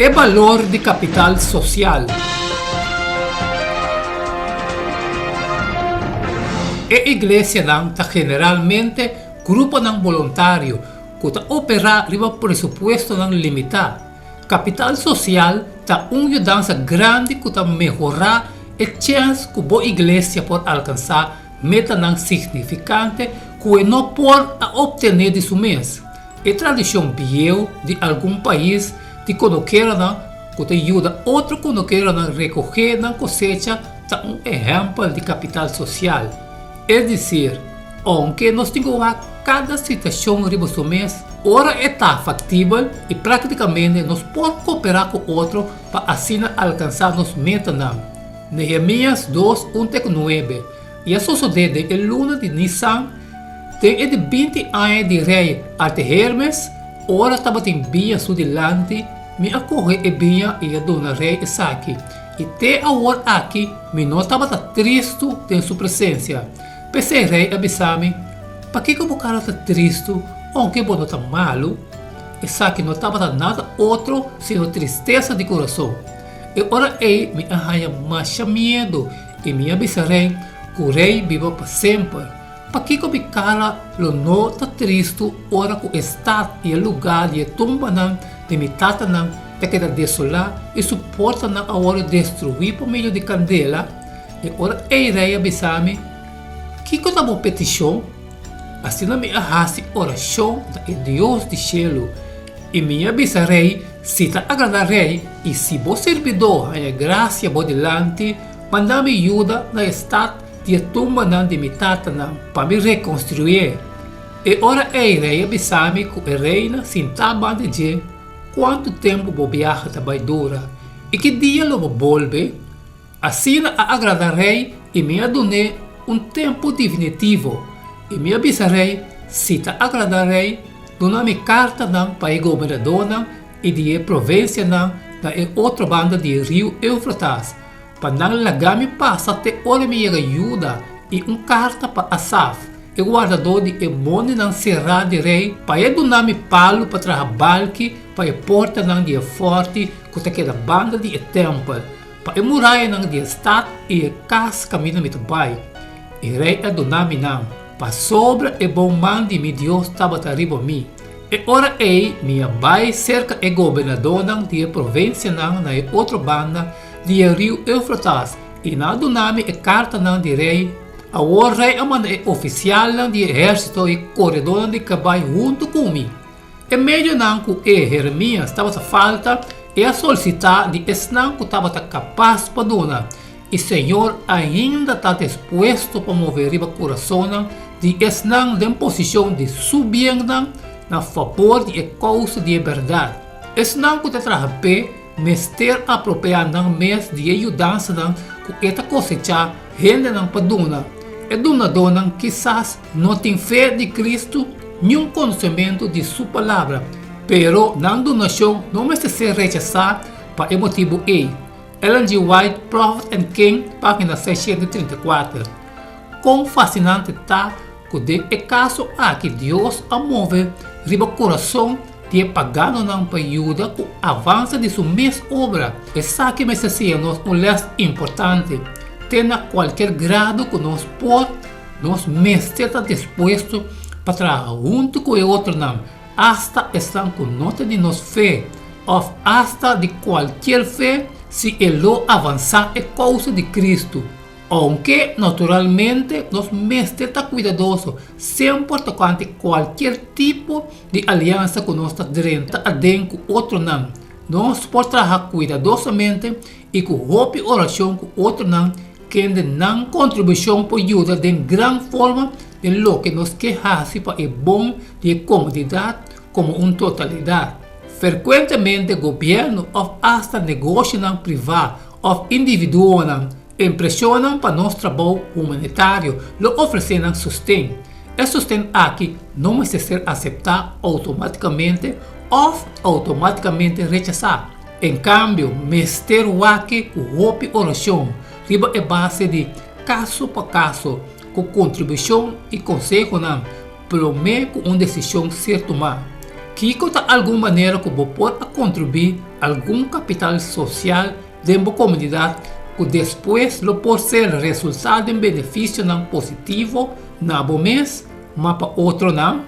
É valor de capital social. A igreja não está generalmente grupo não voluntário que está operar riba presupuesto não limitado. Capital social está uma mudança grande que está melhorar a chance que a igreja pode alcançar meta não significante que não pode obter de seu mês. A tradição biel de algum país de quando queira que te ajuda outro quando queira recolher na cosecha está exemplo de capital social. É dizer, aunque nós temos cada situação riba do mês, ora está factível e praticamente nós podemos cooperar com o outro para assim alcançar nos metas. Nehemias 2:1-9. E a sucede em luna de Nissan, tem de 20 anos de rei Artaxerxes, ora estava em bia sudilante, me acorre e bia e a dona rei Isaac. E até agora aqui, me não estava triste em sua presença. Pensei rei avisar-me, para que o cara está triste, aunque não está malo? Isaac não estava nada outro, senão tristeza de coração. E ora ele me arranha mais medo, e me avisarei que o rei viva para sempre. Para que o cara não está triste, ora que o estado e o lugar de tumba de mitata te queda desolado e suporta a hora destruir por meio de candela. E ora ele rei avisar-me, que está uma petição? Assim me arrase oração de Deus do céu. E me avisarei se está agradarei e se vos servidor a graça por delante, mandar-me ajuda na estado de tumba de mitata para me reconstruir. E ora irei avisar-me que a reina se estava a dizer quanto tempo vou viajar também dura e que dia vou volver. Assim agradarei e me adonei tempo definitivo e me avisarei se está agradarei donar-me carta para o governador e de província na outra banda de rio Eufrates para não largar-me passa até hora me ajuda e carta para Asaf e guardador de Emone não será de rei para donar-me palo para trabalhar para a porta de forte que está banda de templo para a muralha de estado e a casa caminho me bai. E rei adonar-me para sobre e bom man de meu Deus estava arriba a mim. E ora minha bai cerca e governador de província na outra banda de rio Eufrates e na adonar-me a carta de rei. Agora rei amanda oficial de exército e corredor de cabalho junto comigo. E meio que Jeremias estava a falta e a solicitar de esnan que estava capaz para donar. E o Senhor ainda está disposto para mover o coração de esnan em posição de subir na favor de causa de verdade. Esnan que está a pé, mester apropriado no mês de ajudança que esta cosecha rende para donar. E donador quizás não tem fé de Cristo, nenhum conhecimento de sua palavra, pero na donação não merece ser rechazada para o motivo Ellen G. White, Prophet and King, página 634. Quão fascinante está que de caso que Deus a move riba coração de pagano não para ajuda que avança de sua mesma obra. Essa que me seja leste importante. Tenha qualquer grado que nós pode, nós mestre está disposto para trabalhar junto com o outro não, hasta estão com nota de nossa fé, ou hasta de qualquer fé, se ele avançar é causa de Cristo. Aunque, naturalmente, nós mestre está cuidadoso, sempre tocante qualquer tipo de aliança que nós está dentro com outro não. Nós podemos trabalhar cuidadosamente e com roupa oração com outro não, que não contribuição para ajuda de grande forma de lo que nos queja-se para o bom de comodidade como uma totalidade. Frequentemente, governo ou hasta negócio privado ou indivíduo impressionam para nosso trabalho humanitário, lo oferecem sustento. E sustento aqui não vai ser aceitado automaticamente ou automaticamente rechazado. Em cambio, mestre aqui o roupa oração riba é base de caso para caso, com contribuição e conselho promete com uma decisão ser tomada. Que de alguma maneira que você pode contribuir algum capital social de uma comunidade que depois lo pode ser resultado em benefício não positivo na bom mês, mas para outro não.